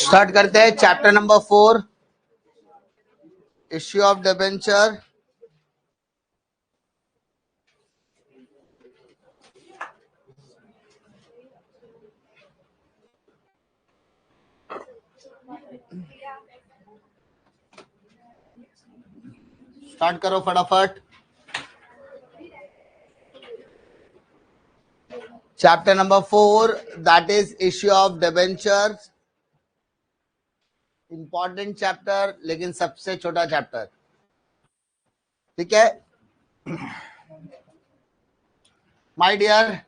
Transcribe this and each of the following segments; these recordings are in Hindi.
स्टार्ट करते हैं chapter number 4, issue of debenture. Start करो फटाफट। Chapter number 4, that is issue of debenture. Important chapter, लेकिन सबसे छोटा चैप्टर। ठीक है my dear,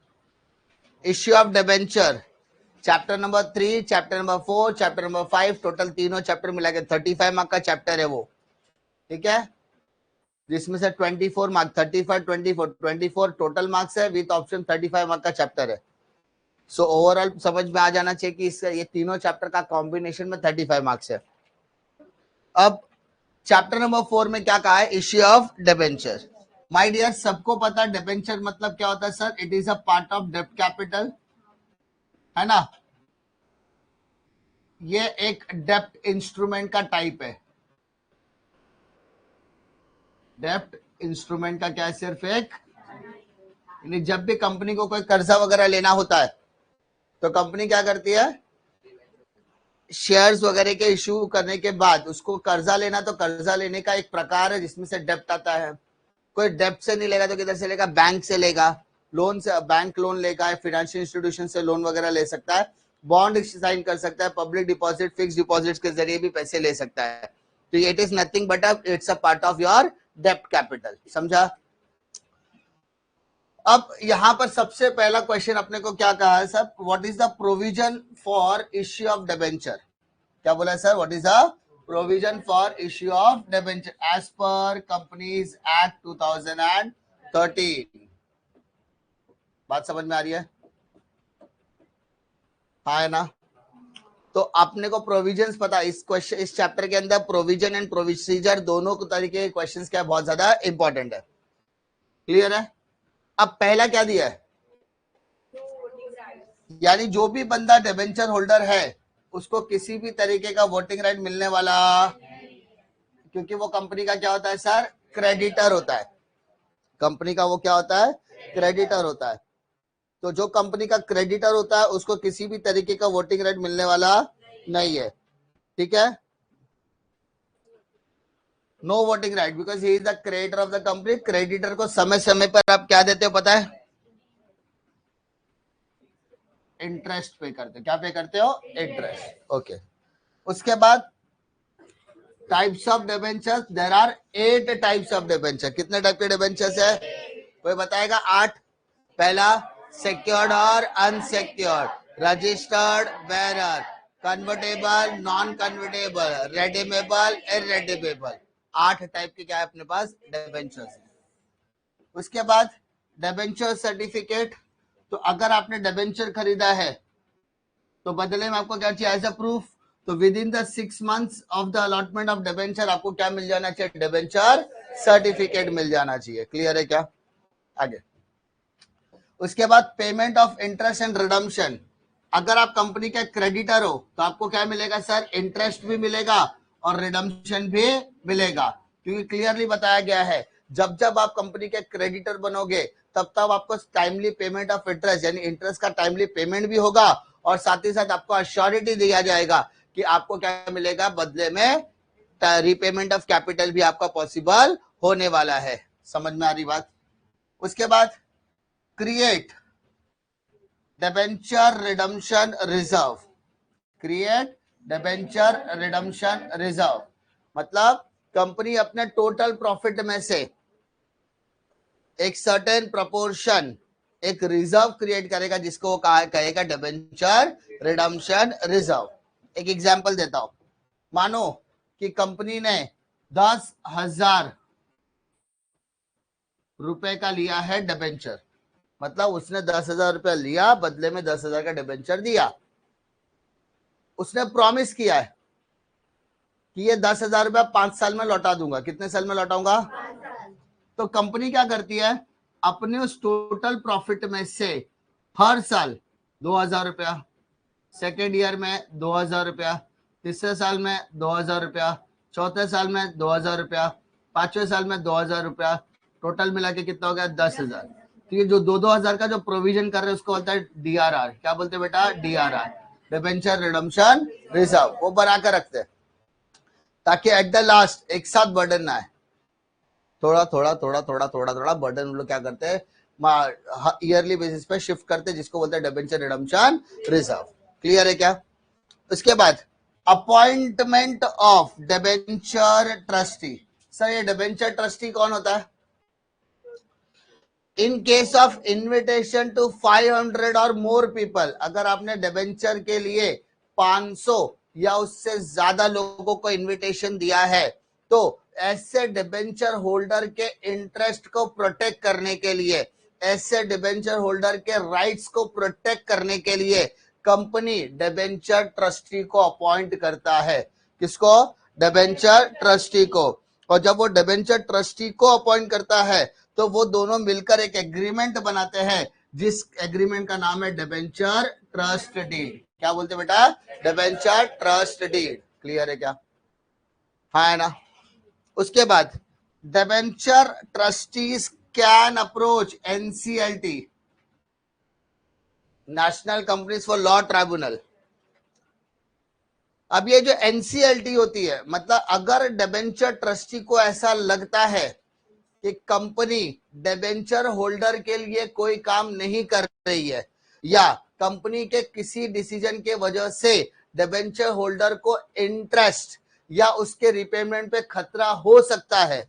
issue of debenture chapter number 3, chapter number 4, chapter number 5, total तीनों चैप्टर मिला के 35 मार्क का चैप्टर है वो। ठीक है, जिसमें से 24 मार्क, 35, 24 टोटल मार्क्स है, विद ऑप्शन 35 मार्क का चैप्टर है। सो ओवरऑल समझ में आ जाना चाहिए कि इसका ये तीनों चैप्टर का कॉम्बिनेशन में 35 मार्क्स है। अब चैप्टर नंबर 4 में क्या कहा है, issue of debenture. My dear, सबको पता डिबेंचर मतलब क्या होता है sir? It is a part of डेब्ट कैपिटल, है ना। ये एक डेब्ट इंस्ट्रूमेंट का टाइप है। डेब्ट इंस्ट्रूमेंट का क्या है? सिर्फ एक, जब भी कंपनी को कोई कर्जा वगैरह लेना होता है तो कंपनी क्या करती है, शेयर्स वगैरह के इशू करने के बाद उसको कर्जा लेना, तो कर्जा लेने का एक प्रकार है जिसमें से डेब्ट आता है। कोई डेब्ट से नहीं लेगा तो किधर से लेगा? बैंक से लेगा, लोन से, बैंक लोन लेगा, फाइनेंशियल इंस्टीट्यूशन से लोन वगैरह ले सकता है, बॉन्ड साइन कर सकता है, पब्लिक डिपॉजिट, फिक्स डिपॉजिट के जरिए भी पैसे ले सकता है। तो it is nothing but it's a part of your डेब्ट कैपिटल। समझा? अब यहां पर सबसे पहला क्वेश्चन अपने को क्या कहा है sir? What is the provision for issue of debenture? क्या बोला है sir? What is the provision for issue of debenture as per companies act 2013? बात समझ में आ रही है? हाँ है ना। तो अपने को प्रोविजंस पता, इस क्वेश्चन, इस चैप्टर के अंदर प्रोविजन एंड प्रोसीजर दोनों तरीके के क्वेश्चंस क्या बहुत ज्यादा इंपॉर्टेंट है। क्लियर है? अब पहला क्या दिया है, यानी जो भी बंदा डिबेंचर होल्डर है उसको किसी भी तरीके का वोटिंग राइट मिलने वाला, क्योंकि वो कंपनी का क्या होता है सर? क्रेडिटर होता है। कंपनी का वो क्या होता है? क्रेडिटर होता है। तो जो कंपनी का क्रेडिटर होता है उसको किसी भी तरीके का वोटिंग राइट मिलने वाला नहीं है। ठीक है, no voting right because he is the creditor of the company. Creditor को समय समय पर आप क्या देते हो पता है? इंटरेस्ट पे करते हो। क्या पे करते हो? इंटरेस्ट। ओके, उसके बाद types of debentures, there are 8 types of debenture. कितने टाइप के डिबेंचर्स है? कोई बताएगा? 8। पहला सिक्योर्ड और unsecured, registered bearer, convertible, non convertible, redeemable, irredeemable. 8 type के क्या है अपने पास? डिबेंचर्स। उसके बाद डिबेंचर सर्टिफिकेट। तो अगर आपने डिबेंचर खरीदा है तो बदले में आपको क्या चाहिए एज अ प्रूफ? तो with in the 6 months of the allotment of debenture आपको क्या मिल जाना चाहिए? डिबेंचर सर्टिफिकेट मिल जाना चाहिए। क्लियर है क्या? आगे उसके बाद payment of interest and redemption. अगर आप कंपनी के क्रेडिटर हो तो आपको क्या मिलेगा सर? इंटरेस्ट भी मिलेगा और रिडम्पशन भी मिलेगा, क्योंकि क्लियरली बताया गया है जब जब आप कंपनी के क्रेडिटर बनोगे तब तब आपको टाइमली पेमेंट ऑफ इंटरेस्ट, यानी इंटरेस्ट का टाइमली पेमेंट भी होगा और साथ ही साथ आपको अश्योरिटी दिया जाएगा कि आपको क्या मिलेगा बदले में? रीपेमेंट ऑफ कैपिटल भी आपका पॉसिबल होने वाला है। समझ में आ रही बात? उसके बाद create debenture redemption reserve. Create debenture redemption reserve मतलब कंपनी अपने टोटल प्रॉफिट में से एक सर्टेन प्रोपोर्शन, एक रिजर्व क्रिएट करेगा जिसको वो कहेगा डिबेंचर रिडम्पशन रिजर्व। एक एग्जांपल देता हूं। मानो कि कंपनी ने 10,000 रुपए का लिया है डिबेंचर, मतलब उसने 10,000 रुपया लिया, बदले में 10,000 का डिबेंचर दिया। उसने प्रॉमिस किया है कि ये 10,000 रुपया 5 साल में लौटा दूंगा। कितने साल में लौटाऊंगा? तो कंपनी क्या करती है? अपने उस टोटल प्रॉफिट में से हर साल 2000 रुपया, सेकेंड ईयर में 2000 रुपया, तीसरे साल में 2000 रुपया, चौथे साल में 2000 रुपया, पांचवें साल में 2000 रुपया, टोटल मिला के कितना हो गया 10,000। तो ये जो 2-2 हजार का जो प्रोविजन कर रहे हैं उसको बोलता है डीआरआर। क्या बोलते हैं बेटा? DRR, debenture redemption reserve. वो बना कर रखते हैं ताकि एट द लास्ट एक साथ बर्डन ना आए, थोड़ा थोड़ा थोड़ा थोड़ा थोड़ा थोड़ा बर्डन हम लोग क्या करते हैं ईयरली बेसिस पे शिफ्ट करते हैं, जिसको बोलते हैं डिबेंचर रिडम्पशन रिजर्व। क्लियर है क्या? उसके बाद appointment of debenture trustee. Sir ये डिबेंचर ट्रस्टी कौन होता है? In case of invitation to 500 और मोर पीपल, अगर आपने डिबेंचर के लिए 500 या उससे ज्यादा लोगों को इन्विटेशन दिया है, तो ऐसे डिबेंचर होल्डर के इंटरेस्ट को प्रोटेक्ट करने के लिए, ऐसे डिबेंचर होल्डर के राइट्स को प्रोटेक्ट करने के लिए कंपनी डिबेंचर ट्रस्टी को अपॉइंट करता है। किसको? डिबेंचर ट्रस्टी को। और जब वो डिबेंचर ट्रस्टी को अपॉइंट करता है तो वो दोनों मिलकर एक एग्रीमेंट बनाते हैं, जिस एग्रीमेंट का नाम है डिबेंचर ट्रस्ट डीड। क्या बोलते बेटा? Debenture trust deed. क्लियर है क्या? हाँ है ना? उसके बाद debenture trustees can approach NCLT, national companies for law tribunal. अब ये जो एनसीएलटी होती है, मतलब अगर डिबेंचर ट्रस्टी को ऐसा लगता है कि कंपनी डिबेंचर होल्डर के लिए कोई काम नहीं कर रही है या कंपनी के किसी डिसीजन के वजह से डिबेंचर होल्डर को इंटरेस्ट या उसके रिपेमेंट पे खतरा हो सकता है,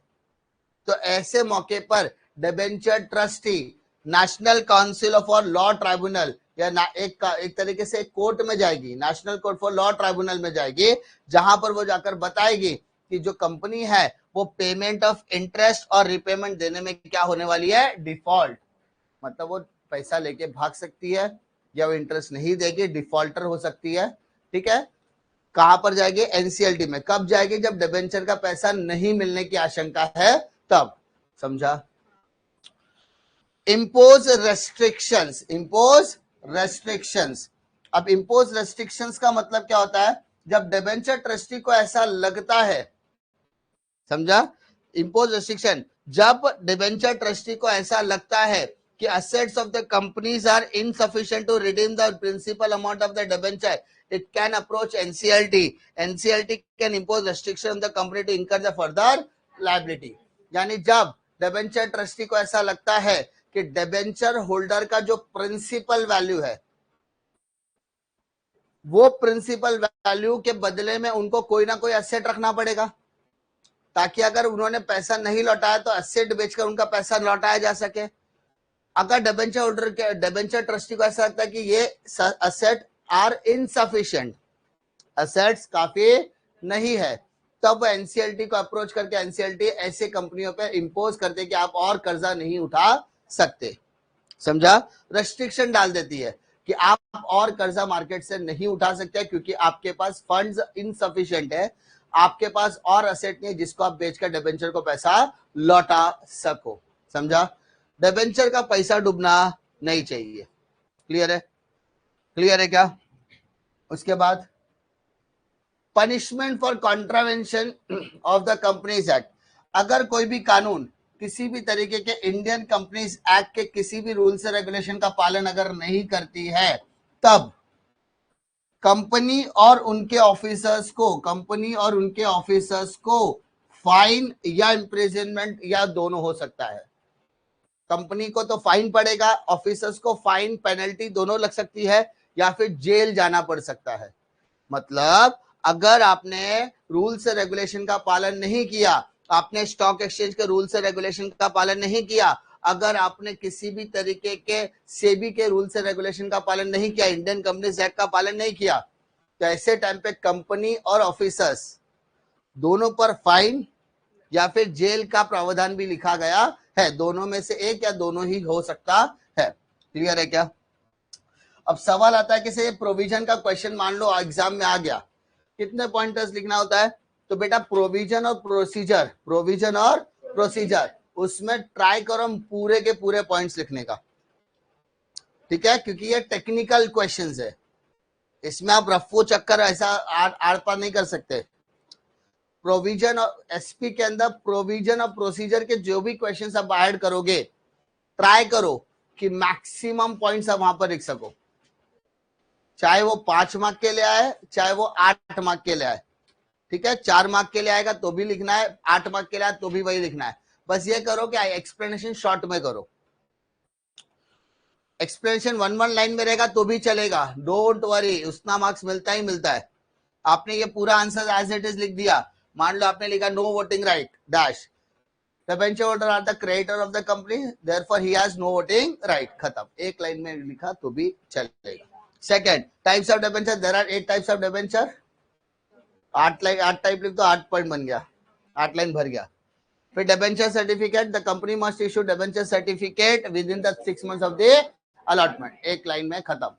तो ऐसे मौके पर debenture trustee national council for law tribunal या एक तरीके से कोर्ट में जाएगी, national court for law tribunal में जाएगी, जहां पर वो जाकर बताएगी कि जो कंपनी है वो पेमेंट ऑफ इंटरेस्ट और रिपेमेंट देने में क्या होने वाली है? डिफॉल्ट। मतलब वो पैसा लेके भाग सकती है या वो इंटरेस्ट नहीं देगी, डिफॉल्टर हो सकती है। ठीक है? कहां पर जाएगी? एनसीएलटी में। कब जाएगी? जब डिबेंचर का पैसा नहीं मिलने की आशंका है तब। समझा? Impose restrictions, impose restrictions. अब इम्पोज रेस्ट्रिक्शंस का मतलब क्या होता है? जब डिबेंचर ट्रस्टी को ऐसा लगता है, समझा? इम्पोज रेस्ट्रिक्शन, जब डिबेंचर ट्रस्टी को ऐसा लगता है कि assets of the companies are insufficient to redeem the principal amount of the debenture, it can approach NCLT. NCLT can impose restriction on the company to incur the further liability. यानी जब डिबेंचर ट्रस्टी को ऐसा लगता है कि डिबेंचर होल्डर का जो प्रिंसिपल वैल्यू है, वो प्रिंसिपल वैल्यू के बदले में उनको कोई ना कोई एसेट रखना पड़ेगा, ताकि अगर उन्होंने पैसा नहीं लौटाया तो एसेट बेचकर उनका पैसा लौटाया जा सके। अगर डिबेंचर होल्डर के डिबेंचर ट्रस्टी को ऐसा लगता है कि ये एसेट आर इनसफिशिएंट, एसेट्स काफी नहीं है, तब एनसीएलटी को अप्रोच करके एनसीएलटी ऐसे कंपनियों पे इंपोज करते कि आप और कर्जा नहीं उठा सकते। समझा? रेस्ट्रिक्शन डाल देती है कि आप और कर्जा मार्केट से नहीं उठा सकते क्योंकि आपके पास फंड्स इनसफिशिएंट है, आपके पास और एसेट नहीं जिसको आप बेचकर डिबेंचर को पैसा लौटा सको। समझा? डिबेंचर का पैसा डूबना नहीं चाहिए। क्लियर है? क्लियर है क्या? उसके बाद punishment for contravention of the companies act. अगर कोई भी कानून किसी भी तरीके के इंडियन कंपनीज एक्ट के किसी भी रूल से रेगुलेशन का पालन अगर नहीं करती है, तब कंपनी और उनके ऑफिसर्स को फाइन या इम्प्रिजनमेंट या दोनों हो सकता है। कंपनी को तो फाइन पड़ेगा, ऑफिसर्स को फाइन पेनल्टी दोनों लग सकती है या फिर जेल जाना पड़ सकता है। मतलब अगर आपने रूल से रेगुलेशन का पालन नहीं किया, आपने स्टॉक एक्सचेंज के रूल से रेगुलेशन का पालन नहीं किया, अगर आपने किसी भी तरीके के सेबी के रूल से रेगुलेशन का पालन नहीं किया, इंडियन कंपनीज एक्ट का पालन नहीं किया, तो ऐसे टाइम पे कंपनी और ऑफिसर्स दोनों पर फाइन या फिर जेल का प्रावधान भी लिखा गया है। दोनों में से एक या दोनों ही हो सकता है। क्लियर है क्या? अब सवाल आता है कि से प्रोविजन का क्वेश्चन मान लो एग्जाम में आ गया, कितने पॉइंटर्स लिखना होता है? तो बेटा प्रोविजन और प्रोसीजर, प्रोविजन और प्रोसीजर उसमें ट्राई करो पूरे के पूरे पॉइंट्स लिखने का, ठीक है, क्योंकि ये टेक्निकल क्वेश्चंस है, इसमें आप रफू चक्कर ऐसा आड़ पार नहीं कर सकते। प्रोविजन और एसपी के अंदर प्रोविजन और प्रोसीजर के जो भी क्वेश्चंस आप ऐड करोगे, ट्राई करो कि मैक्सिमम पॉइंट्स आप वहां पर लिख सको, चाहे वो 5 मार्क के लिए आए, चाहे वो 8 मार्क के लिए आए, ठीक है। 4 मार्क के लिए आएगा तो भी लिखना है, 8 मार्क के लिए आए तो भी वही लिखना है। बस ये करो कि एक्सप्लेनेशन शॉर्ट में करो, एक्सप्लेनेशन 1 लाइन में रहेगा तो भी चलेगा, डोंट वरी, उतना मार्क्स मिलता ही मिलता है। आपने ये पूरा आंसर एज इट इज लिख दिया, मान लो आपने लिखा no voting right dash, debenture holder are the creditor of the company, therefore he has no voting right, खत्म, एक लाइन में लिखा तो भी चलेगा। Second, types of debenture, there are 8 types of debenture, 8 type लिख तो 8 पॉइंट बन गया, 8 लाइन भर गया। फिर debenture certificate, the company must issue debenture certificate with in the 6 months of the allotment, एक लाइन में खत्म।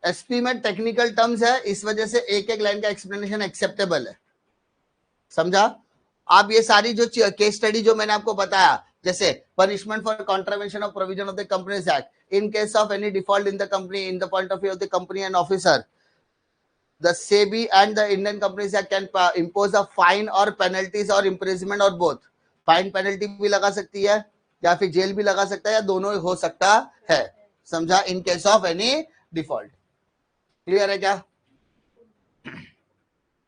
एसपी में टेक्निकल टर्म्स है, इस वजह से एक एक लाइन का एक्सप्लेनेशन एक्सेप्टेबल है, समझा। आप ये सारी जो केस स्टडी जो मैंने आपको बताया, जैसे punishment for contravention of provision of the companies act, in case of any default in the company in the point of view of the company and officer, the SEBI and the Indian Companies Act can impose a fine or penalties or imprisonment or both, fine penalty भी लगा सकती है या फिर जेल भी लगा सकता है, या दोनों हो सकता है, समझा, in case of any default. Clear है क्या?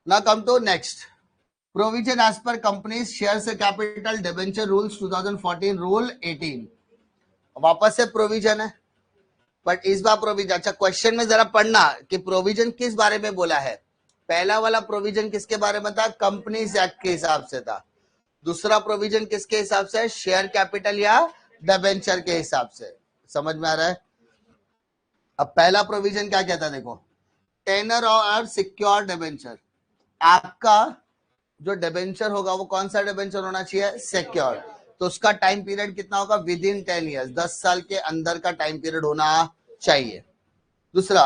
Now come to next, provision as per companies shares capital debenture rules 2014 रूल 18, वापस से प्रोविजन है, बट इस बार प्रोविजन, अच्छा क्वेश्चन में जरा पढ़ना कि प्रोविजन किस बारे में बोला है। पहला वाला प्रोविजन किसके बारे में था? कंपनीज एक्ट के हिसाब से था। दूसरा प्रोविजन किसके हिसाब से? शेयर कैपिटल या डिबेंचर के हिसाब से। समझ में आ रहा है? अब पहला प्रोविजन क्या कहता है, देखो, टेनर और सिक्योर डिबेंचर, आपका जो डिबेंचर होगा वो कौन सा डिबेंचर होना चाहिए? सिक्योर, तो उसका टाइम पीरियड कितना होगा? विद इन 10 ईयर्स, 10 साल के अंदर का टाइम पीरियड होना चाहिए। दूसरा,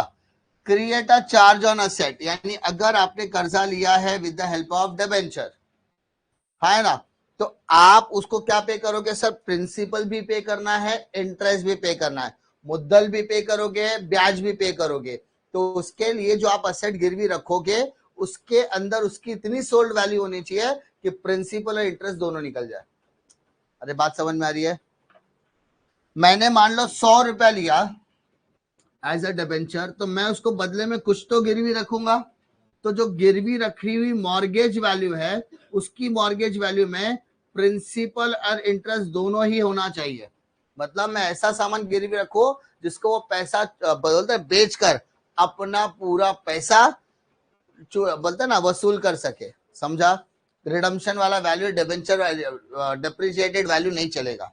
create a charge on asset, यानी अगर आपने कर्जा लिया है with the help of debenture, है ना, तो आप उसको क्या पे करोगे? सर प्रिंसिपल भी पे करना है, इंटरेस्ट भी पे करना है, मुद्दल भी पे करोगे, ब्याज भी पे करोगे, तो उसके लिए जो आप असेट गिरवी रखोगे उसके अंदर उसकी इतनी सोल्ड वैल्यू होनी चाहिए कि प्रिंसिपल और इंटरेस्ट दोनों निकल जाए। अरे बात समझ में आ रही है? मैंने मान लो 100 रुपया लिया एज अ डिबेंचर, तो मैं उसको बदले में कुछ तो गिरवी रखूंगा, तो जो गिरवी रखी हुई मॉर्गेज वैल्यू है उसकी मॉर्गेज वैल्यू में प्रिंसिपल और इंटरेस्ट दोनों ही होना चाहिए। मतलब मैं ऐसा सामान गिरवी रखो जिसको वो पैसा बोलते हैं बेचकर अपना पूरा पैसा बोलते ना वसूल कर सके, समझा। रिडम्पशन वाला वैल्यू डिबेंचर डिप्रिशिएटेड वैल्यू नहीं चलेगा।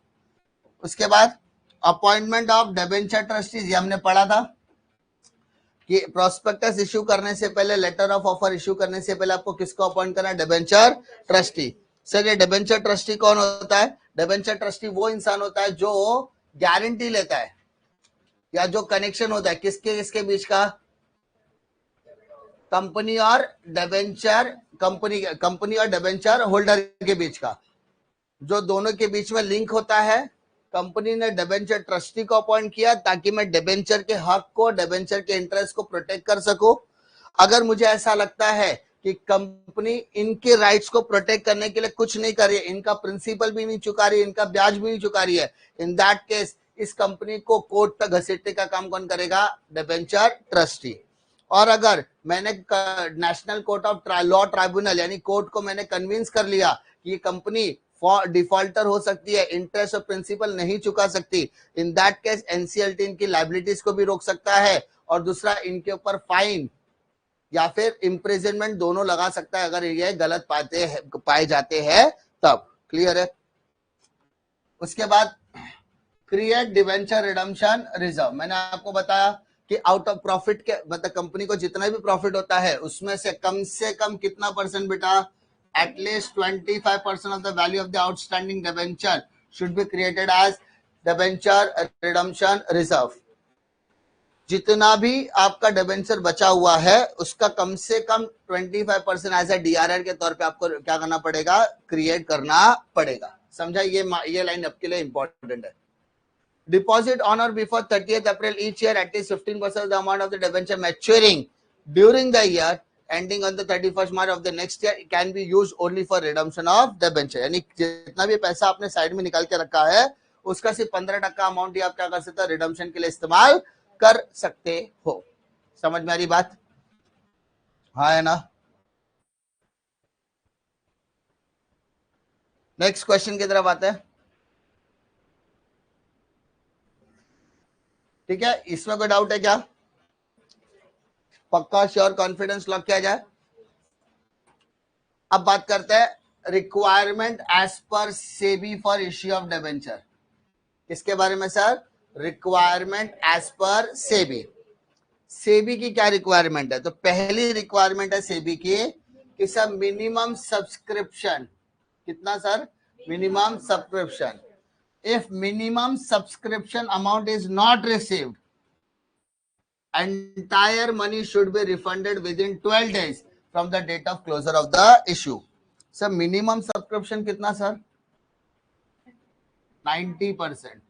उसके बाद अपॉइंटमेंट ऑफ डिबेंचर ट्रस्टीज, ये हमने पढ़ा था कि प्रोस्पेक्टस इश्यू करने से पहले, लेटर ऑफ ऑफर इश्यू करने से पहले आपको किसको अपॉइंट करना है? Debenture trustee. सर ये डिबेंचर ट्रस्टी कौन होता है? डिबेंचर ट्रस्टी वो इंसान होता है जो गारंटी लेता है या जो कनेक्शन होता है किसके किसके बीच का? कंपनी और डिबेंचर, कंपनी और डिबेंचर होल्डर के बीच का, जो दोनों के बीच में लिंक होता है। कंपनी ने डिबेंचर ट्रस्टी को अपॉइंट किया ताकि मैं डिबेंचर के हक को, डिबेंचर के इंटरेस्ट को प्रोटेक्ट कर सकूं। अगर मुझे ऐसा लगता है कि कंपनी इनके राइट्स को प्रोटेक्ट करने के लिए कुछ नहीं कर रही है, इनका प्रिंसिपल भी नहीं चुका रही है, इनका ब्याज भी नहीं चुका रही है, इन दैट केस इस कंपनी को कोर्ट तक घसीटने का काम कौन करेगा? Debenture trustee. और अगर मैंने national court of law tribunal यानी कोर्ट को मैंने कन्विंस कर लिया कि ये कंपनी डिफॉल्टर हो सकती है, इंटरेस्ट और प्रिंसिपल नहीं चुका सकती, इन दैट केस एनसीएलटी इनकी लायबिलिटीज को भी रोक सकता है, और दूसरा इनके ऊपर फाइन या फिर इम्प्रिजनमेंट दोनों लगा सकता है अगर ये गलत पाए जाते हैं तब। क्लियर है? उसके बाद क्रिएट डिबेंचर रिडम्पशन रिजर्व, मैंने आपको बताया कि आउट ऑफ प्रॉफिट के मतलब कंपनी को जितना भी प्रॉफिट होता है उसमें से कम कितना परसेंट बेटा? At least 25% of the value of the outstanding debenture should be created as debenture redemption reserve. जितना भी आपका डिबेंचर बचा हुआ है उसका कम से कम 25% एज ए डीआरआर के तौर पे आपको क्या करना पड़ेगा? क्रिएट करना पड़ेगा। समझा? ये लाइन आपके लिए इंपॉर्टेंट है. Deposit on or before 30th April each year at least 15% of the amount of the debenture maturing during the year ending on the 31st March of the next year can be used only for redemption of debenture. यानी जितना भी पैसा आपने साइड में निकाल के रखा है उसका सिर्फ 15% अमाउंट ही आप क्या कर सकते हो, रिडम्पशन के लिए इस्तेमाल कर सकते हो. समझ में आ रही बात? हाँ है ना? नेक्स्ट क्वेश्चन की तरफ आते हैं. ठीक है, इसमें कोई डाउट है क्या? पक्का श्योर कॉन्फिडेंस लॉक किया जाए. अब बात करते हैं requirement as per SEBI for issue of debenture. किसके बारे में sir? Requirement as per SEBI. SEBI की क्या रिक्वायरमेंट है? तो पहली रिक्वायरमेंट है सेबी की कि सर मिनिमम सब्सक्रिप्शन. कितना sir? Minimum subscription. If minimum subscription amount is not received, entire money should be refunded within 12 days from the date of closure of the issue. Sir, minimum subscription कितना सर? 90%.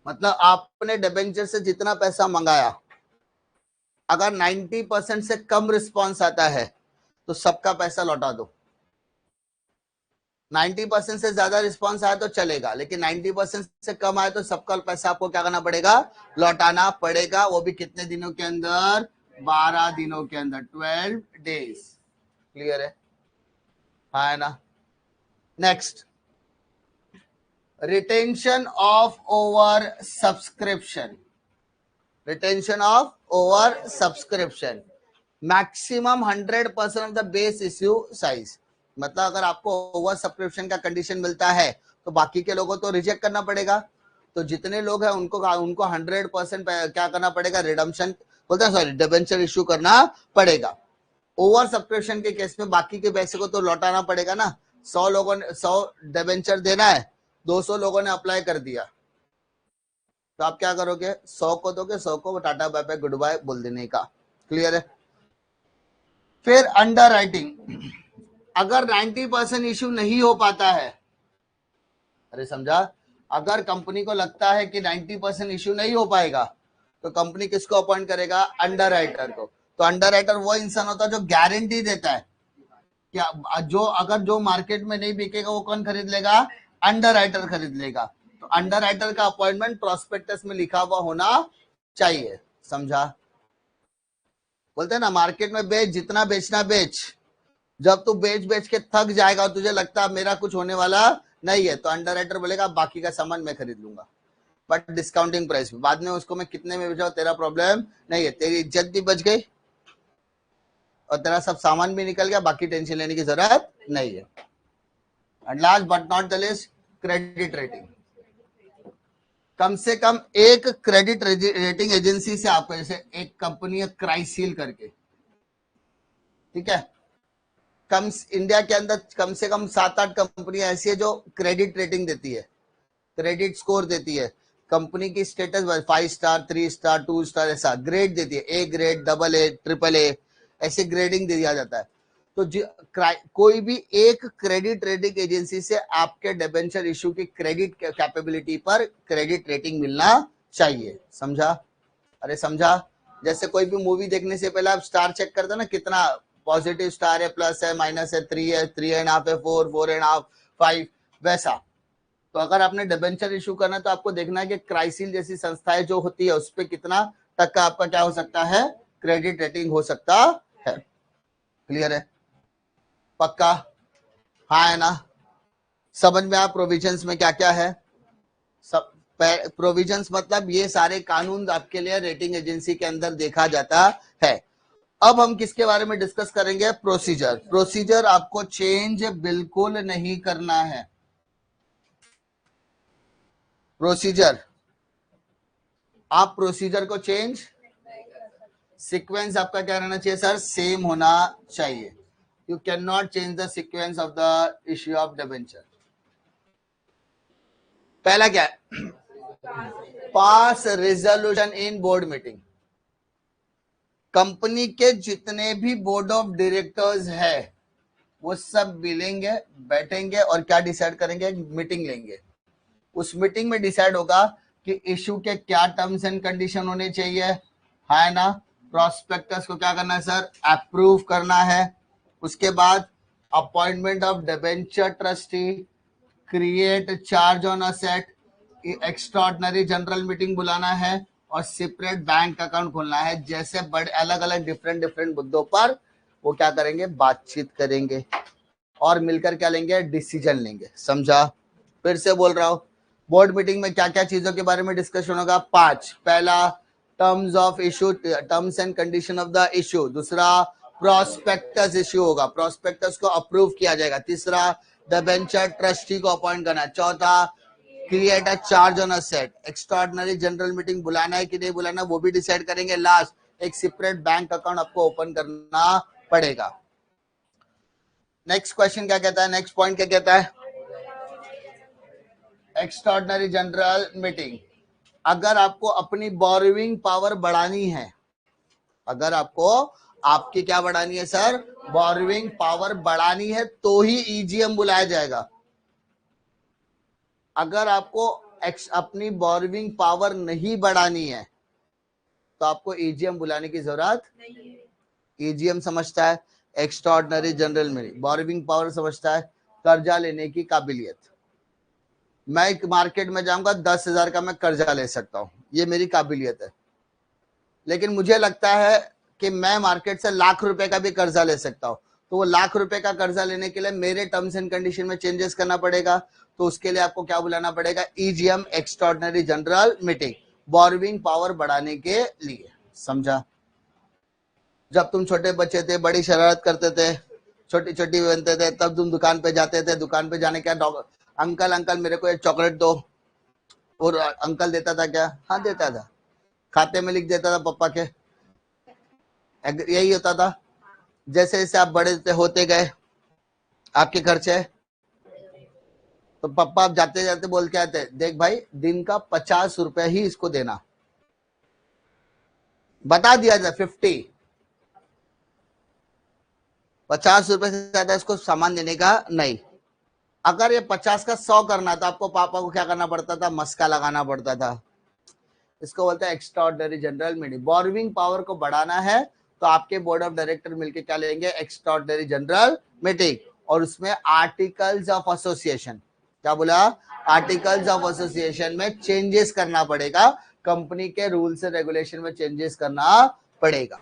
मतलब आपने डिबेंचर से जितना पैसा मंगाया, अगर 90% से कम रिस्पॉन्स आता है तो सबका पैसा लौटा दो. 90% से ज्यादा रिस्पांस आया तो चलेगा, लेकिन 90% से कम आए तो सबका पैसा आपको क्या करना पड़ेगा? लौटाना पड़ेगा. वो भी कितने दिनों के अंदर? 12 दिनों के अंदर, 12 डेज. क्लियर है? हाँ है ना? Next, retention of over subscription. Retention of over subscription. Maximum 100% of the base issue size. मतलब अगर आपको ओवर सब्सक्रिप्शन का कंडीशन मिलता है तो बाकी के लोगों को रिजेक्ट करना पड़ेगा. तो जितने लोग हैं उनको 100% क्या करना पड़ेगा? रिडम्पशन बोलते हैं, सॉरी, डिबेंचर इश्यू करना पड़ेगा. ओवर सब्सक्रिप्शन के केस में बाकी के पैसे को तो लौटाना पड़ेगा ना. 100 लोगों ने 100 डिबेंचर देना है, 200 लोगों ने अप्लाई कर दिया, तो आप क्या करोगे? 100 को दोगे, 100 को tata bye bye goodbye बोल देने का. क्लियर है? फिर अंडर राइटिंग. अगर 90% इश्यू नहीं हो पाता है, अरे समझा, अगर कंपनी को लगता है कि 90% इश्यू नहीं हो पाएगा तो कंपनी किसको अपॉइंट करेगा? अंडर राइटर को. तो अंडर राइटर वो इंसान होता है जो गारंटी देता है कि जो मार्केट में नहीं बिकेगा वो कौन खरीद लेगा? अंडर राइटर खरीद लेगा. तो अंडर राइटर का अपॉइंटमेंट प्रोस्पेक्टस में लिखा हुआ होना चाहिए. समझा? बोलते हैं ना, मार्केट में बेच, जितना बेचना बेच. जब तू बेच के थक जाएगा और तुझे लगता है मेरा कुछ होने वाला नहीं है, तो अंडर राइटर बोलेगा बाकी का सामान मैं खरीद लूंगा, बट डिस्काउंटिंग प्राइस में. बाद में उसको मैं कितने में बेचा, तेरा प्रॉब्लम नहीं है. तेरी इज्जत भी बच गई और तेरा सब सामान भी निकल गया, बाकी टेंशन लेने की जरूरत नहीं है. And last but not the least, credit rating. कम से कम एक क्रेडिट रेटिंग एजेंसी से आपको, जैसे एक कंपनी है क्राइसिल करके, ठीक है, इंडिया के अंदर कम से कम 7-8 कंपनियां ऐसी है जो क्रेडिट रेटिंग देती है, क्रेडिट स्कोर देती है. कंपनी की स्टेटस 5 स्टार, 3 स्टार, 2 स्टार, ऐसा ग्रेड देती है. A grade, double A, triple A, ऐसे ग्रेडिंग दिया जाता है. तो कोई भी एक क्रेडिट रेटिंग एजेंसी से आपके डिबेंचर इश्यू की क्रेडिट कैपेबिलिटी पर क्रेडिट रेटिंग मिलना चाहिए. समझा? अरे समझा? जैसे कोई भी मूवी देखने से पहले आप स्टार चेक करते ना, कितना पॉजिटिव स्टार है, प्लस है, माइनस है, 3 है, 3.5 है, 4, 4.5, 5, वैसा. तो अगर आपने डिबेंचर इशू करना है तो आपको देखना है कि क्राइसिल जैसी संस्थाएं जो होती है उस पर कितना तक का आपका क्या हो सकता है? क्रेडिट रेटिंग हो सकता है. क्लियर है? पक्का? हाँ है ना? समझ में आया प्रोविजंस में क्या क्या है? सब प्रोविजंस मतलब ये सारे कानून आपके लिए रेटिंग एजेंसी के अंदर देखा जाता है. अब हम किसके बारे में डिस्कस करेंगे? प्रोसीजर. प्रोसीजर आपको चेंज बिल्कुल नहीं करना है. प्रोसीजर, आप प्रोसीजर को चेंज, सीक्वेंस आपका क्या रहना चाहिए सर? सेम होना चाहिए. You can not change the sequence of the issue of debenture. पहला क्या है? Pass resolution in board meeting. Company के जितने भी बोर्ड ऑफ डायरेक्टर्स है वो सब मिलेंगे, बैठेंगे और क्या डिसाइड करेंगे, मीटिंग लेंगे। उस मीटिंग में डिसाइड होगा कि इशू के क्या टर्म्स एंड कंडीशन होने चाहिए, है ना। प्रोस्पेक्टस को क्या करना है सर, अप्रूव करना है। उसके बाद appointment of debenture trustee, create charge on asset, extraordinary general meeting बुलाना है और सेपरेट बैंक अकाउंट खोलना है। जैसे बड़े अलग अलग डिफरेंट डिफरेंट मुद्दों पर वो क्या करेंगे, बातचीत करेंगे और मिलकर क्या लेंगे, डिसीजन लेंगे। समझा। फिर से बोल रहा हूं, बोर्ड मीटिंग में क्या क्या चीजों के बारे में डिस्कशन होगा, 5। पहला, terms of issue, terms and condition of the issue. दूसरा, प्रोस्पेक्टस इशू होगा, प्रोस्पेक्टस को अप्रूव किया जाएगा। तीसरा, डिबेंचर ट्रस्टी को अपॉइंट करना। चौथा, create a charge on asset. Extraordinary general meeting बुलाना है कि नहीं बुलाना वो भी डिसाइड करेंगे। लास्ट, एक सेपरेट बैंक अकाउंट आपको ओपन करना पड़ेगा। नेक्स्ट क्वेश्चन क्या कहता है, नेक्स्ट पॉइंट क्या कहता है, एक्स्ट्राऑर्डिनरी जनरल मीटिंग। अगर आपको अपनी बोरोइंग पावर बढ़ानी है, अगर आपको आपकी क्या बढ़ानी है सर, बोरोइंग पावर बढ़ानी है तो ही ईजीएम बुलाया जाएगा। अगर आपको अपनी बोरोइंग पावर नहीं बढ़ानी है तो आपको ईजीएम बुलाने की जरूरत नहीं है। ईजीएम समझता है extraordinary general meeting, borrowing power समझता है कर्जा लेने की काबिलियत। मैं एक मार्केट में जाऊंगा, 10,000 का मैं कर्जा ले सकता हूं, ये मेरी काबिलियत है। लेकिन मुझे लगता है कि मैं मार्केट से लाख रुपए का भी कर्जा ले सकता हूं, तो वो लाख रुपए का कर्जा लेने के लिए मेरे टर्म्स एंड कंडीशन में चेंजेस करना पड़ेगा। तो उसके लिए आपको क्या बुलाना पड़ेगा, EGM, extraordinary general meeting, borrowing power बढ़ाने के लिए। समझा। जब तुम छोटे बच्चे थे, बड़ी शरारत करते थे, छोटी छोटी बनते थे, तब तुम दुकान पे जाते थे। दुकान पे जाने क्या, अंकल अंकल मेरे को एक चॉकलेट दो, और अंकल देता था क्या, हाँ देता था, खाते में लिख देता था पापा के, यही होता था। जैसे जैसे आप बड़े होते गए, आपके खर्चे, तो पापा आप जाते जाते बोल के आते, देख भाई दिन का 50 रुपए ही इसको देना, बता दिया जाए 50 रुपए से ज्यादा इसको सामान देने का नहीं। अगर ये 50 का 100 करना तो आपको पापा को क्या करना पड़ता था, मस्का लगाना पड़ता था। इसको बोलते हैं extraordinary general meeting. Borrowing power को बढ़ाना है तो आपके बोर्ड ऑफ डायरेक्टर मिलकर क्या लेंगे, एक्स्ट्राऑर्डिनरी जनरल मीटिंग, और उसमें आर्टिकल्स ऑफ एसोसिएशन, क्या बोला, आर्टिकल्स ऑफ एसोसिएशन में चेंजेस करना पड़ेगा, कंपनी के रूल्स एंड रेगुलेशन में चेंजेस करना पड़ेगा।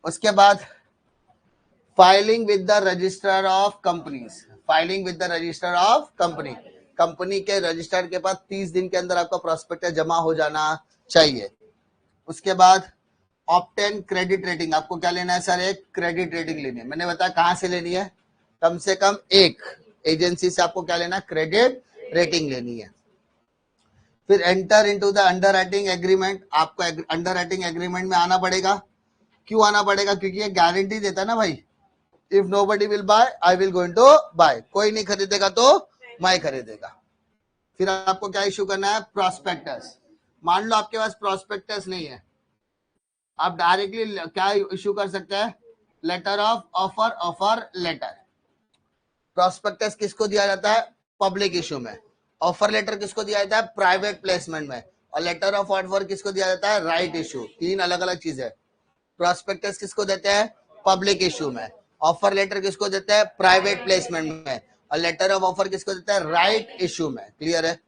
उसके बाद filing with the register of companies, filing with the register of company, company के रजिस्टर के पास 30 दिन के अंदर आपका प्रोस्पेक्टस जमा हो जाना चाहिए। उसके बाद ऑब्टेन क्रेडिट रेटिंग, आपको क्या लेना है सर, एक क्रेडिट रेटिंग लेनी है। मैंने बताया कहां से लेनी है, कम से कम एक एजेंसी से आपको क्या लेना, क्रेडिट रेटिंग लेनी है। फिर enter into the underwriting agreement, आपको अंडरराइटिंग एग्रीमेंट में आना पड़ेगा। क्यों आना पड़ेगा, क्योंकि ये गारंटी देता है ना भाई, if nobody will buy I will going to buy, कोई नहीं खरीदेगा तो मैं खरीदेगा। फिर आपको क्या इशू करना है, प्रोस्पेक्टस। मान लो आपके पास प्रोस्पेक्टस नहीं है, आप डायरेक्टली क्या इशू कर सकते हैं, letter of offer, offer letter. Prospectus किसको दिया जाता है, पब्लिक इशू में। ऑफर लेटर किसको दिया जाता है, प्राइवेट प्लेसमेंट में। और लेटर ऑफ ऑफर किसको दिया जाता है, राइट इशू। तीन अलग अलग चीज है। प्रोस्पेक्टस किसको देते हैं, पब्लिक इशू में। ऑफर लेटर किसको देते हैं, प्राइवेट प्लेसमेंट में। और लेटर ऑफ ऑफर किसको देता है, राइट इशू में। क्लियर है।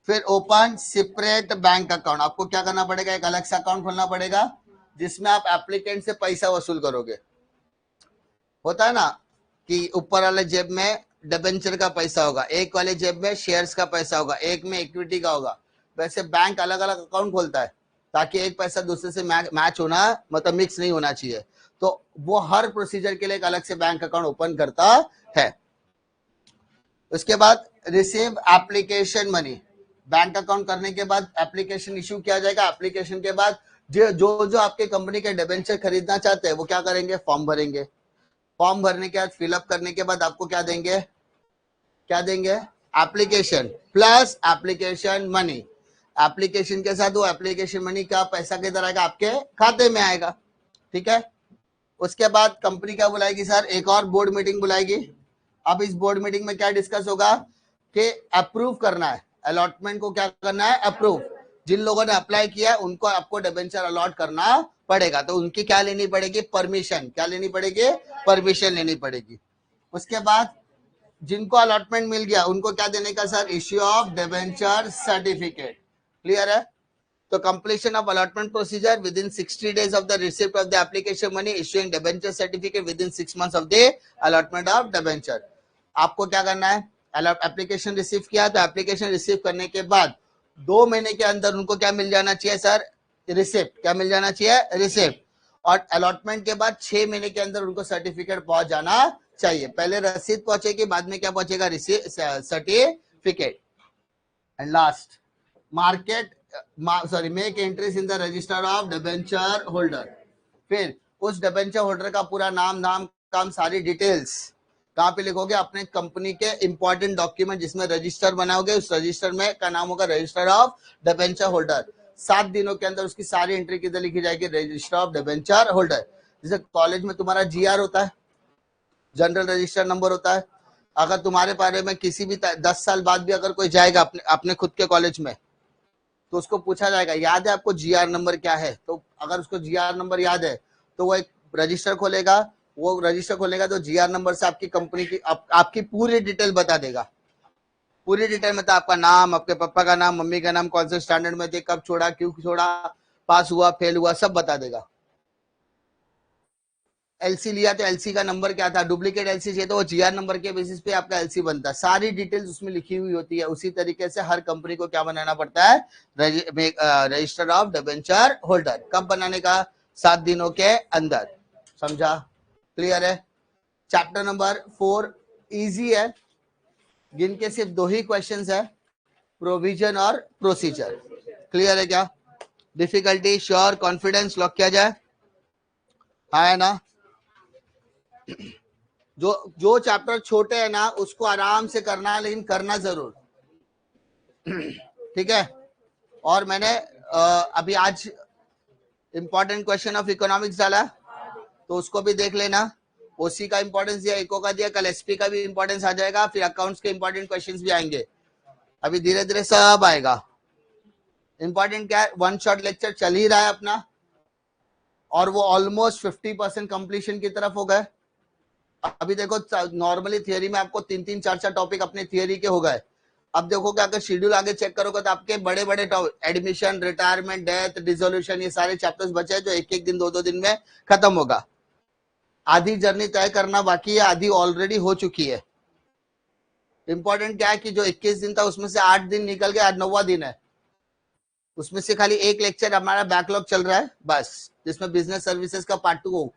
फिर ओपन सेपरेट बैंक अकाउंट, आपको क्या करना पड़ेगा, एक अलग सा अकाउंट खोलना पड़ेगा जिसमें आप एप्लीकेंट से पैसा वसूल करोगे। होता है ना कि ऊपर वाले जेब में डिबेंचर का पैसा होगा, एक वाले जेब में शेयर्स का पैसा होगा, एक में इक्विटी का होगा। वैसे बैंक अलग अलग अकाउंट खोलता है ताकि एक पैसा दूसरे से मैच होना, मतलब मिक्स नहीं होना चाहिए। तो वो हर प्रोसीजर के लिए एक अलग से बैंक अकाउंट ओपन करता है। उसके बाद receive application money, bank account करने के बाद एप्लीकेशन इशू किया जाएगा। एप्लीकेशन के बाद जो जो आपके कंपनी के डिबेंचर खरीदना चाहते हैं वो क्या करेंगे, फॉर्म भरेंगे। फॉर्म भरने के बाद फिलअप करने के बाद आपको क्या देंगे, क्या देंगे, application plus application money. Application के साथ वो एप्लीकेशन मनी का पैसा किधर आएगा, आपके खाते में आएगा। ठीक है। उसके बाद कंपनी क्या बुलाएगी सर, एक और बोर्ड मीटिंग बुलाएगी। अब इस बोर्ड मीटिंग में क्या डिस्कस होगा कि अप्रूव करना है अलॉटमेंट को, क्या करना है, अप्रूव। जिन लोगों ने अप्लाई किया है उनको आपको डिबेंचर अलॉट करना पड़ेगा, तो उनकी क्या लेनी पड़ेगी, परमिशन। क्या लेनी पड़ेगी, परमिशन लेनी पड़ेगी। उसके बाद जिनको अलॉटमेंट मिल गया उनको क्या देने का sir, issue of debenture certificate. Clear है। तो completion of allotment procedure within 60 days of the receipt of the application money, issuing debenture certificate within 6 months of the allotment of debenture। आपको क्या करना है, एप्लीकेशन रिसीव किया तो एप्लीकेशन रिसीव करने के बाद 2 महीने के अंदर उनको क्या मिल जाना चाहिए सर, रिसिप्ट। क्या मिल जाना चाहिए, रिसिप्ट। और अलॉटमेंट के बाद 6 महीने के अंदर उनको सर्टिफिकेट पहुंच जाना चाहिए। पहले रसीद पहुंचेगी, बाद में क्या पहुंचेगा, certificate. And last, market make entries in the register of debenture holder. फिर उस डिबेंचर होल्डर का पूरा नाम काम सारी डिटेल्स कहाँ पे लिखोगे, अपने कंपनी के इंपॉर्टेंट डॉक्यूमेंट जिसमें रजिस्टर बनाओगे, उस रजिस्टर में का नाम होगा रजिस्टर ऑफ डिबेंचर होल्डर। 7 दिनों के अंदर उसकी सारी एंट्री किधर लिखी जाएगी, रजिस्टर ऑफ डिबेंचर होल्डर। जैसे कॉलेज में तुम्हारा जीआर होता है, जनरल रजिस्टर नंबर होता है। अगर तुम्हारे बारे में किसी भी 10 साल बाद भी अगर कोई जाएगा अपने खुद के कॉलेज में, तो उसको पूछा जाएगा याद है आपको जीआर नंबर क्या है, तो अगर उसको जीआर नंबर याद है तो वो एक रजिस्टर खोलेगा, वो रजिस्टर खोलेगा तो जीआर नंबर से आपकी कंपनी की आपकी पूरी डिटेल बता देगा। पूरी डिटेल मतलब आपका नाम, आपके पापा का नाम, मम्मी का नाम, कौन से स्टैंडर्ड में थे, कब छोड़ा, क्यों छोड़ा, पास हुआ, फेल हुआ, सब बता देगा। एलसी लिया तो एलसी का नंबर क्या था, डुप्लीकेट एलसी चाहिए तो वो जीआर नंबर के बेसिस पे आपका एलसी बनता है। सारी डिटेल्स उसमें लिखी हुई होती है। उसी तरीके से हर कंपनी को क्या बनाना पड़ता है, रजिस्टर ऑफ डिबेंचर होल्डर। कब बनाने का, 7 दिनों के अंदर। समझा, क्लियर है। चैप्टर नंबर 4 इजी है, गिन के सिर्फ 2 ही क्वेश्चन है, प्रोविजन और प्रोसीजर। क्लियर है क्या, डिफिकल्टी श्योर, कॉन्फिडेंस लॉक किया जाए, हाँ है ना। जो चैप्टर छोटे हैं ना उसको आराम से करना है, लेकिन करना जरूर, ठीक है। और मैंने अभी आज इंपॉर्टेंट क्वेश्चन ऑफ इकोनॉमिक्स डाला, तो उसको भी देख लेना। ओसी का इंपॉर्टेंस दिया, इको का दिया, कल एसपी का भी इंपॉर्टेंस आ जाएगा, फिर अकाउंट्स के इंपॉर्टेंट क्वेश्चंस भी आएंगे। अभी धीरे धीरे सब आएगा। इंपॉर्टेंट क्या है, 1 शॉट लेक्चर चल ही रहा है अपना, और वो ऑलमोस्ट 50% कंप्लीशन की तरफ हो गए। अभी देखो नॉर्मली थियरी में आपको 3-3, 4-4 टॉपिक अपने थियरी के हो गए। अब देखो कि अगर शेड्यूल आगे चेक करोगे तो आपके बड़े बड़े एडमिशन, रिटायरमेंट, डेथ, डिसोल्यूशन, ये सारे चैप्टर्स बचे हैं जो 1-1 दिन 2-2 दिन में खत्म होगा। आधी जर्नी तय करना बाकी है, आधी ऑलरेडी हो चुकी है। इंपॉर्टेंट क्या है कि जो 21 दिन था उसमें से 8 दिन निकल गया, आज 9वां दिन है। उसमें से खाली एक लेक्चर हमारा बैकलॉग चल रहा है बस, जिसमें बिजनेस सर्विसेज का पार्ट 2 हो।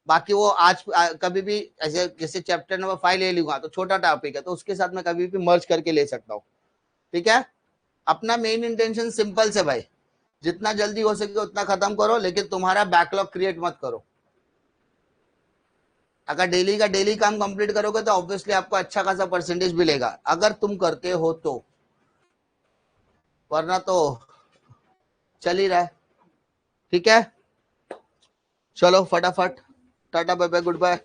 बाकी वो आज कभी भी ऐसे जैसे चैप्टर नंबर 5 ले लूंगा तो छोटा टॉपिक है, तो उसके साथ मैं कभी भी मर्ज करके ले सकता हूँ, ठीक है। अपना मेन इंटेंशन सिंपल से भाई, जितना जल्दी हो सके उतना खत्म करो, लेकिन तुम्हारा बैकलॉग क्रिएट मत करो। अगर डेली का डेली काम कंप्लीट करोगे तो ऑब्वियसली आपको अच्छा खासा परसेंटेज मिलेगा, अगर तुम करते हो तो, वरना तो चल ही रहा है, ठीक है। चलो फटाफट, tata bye bye good bye.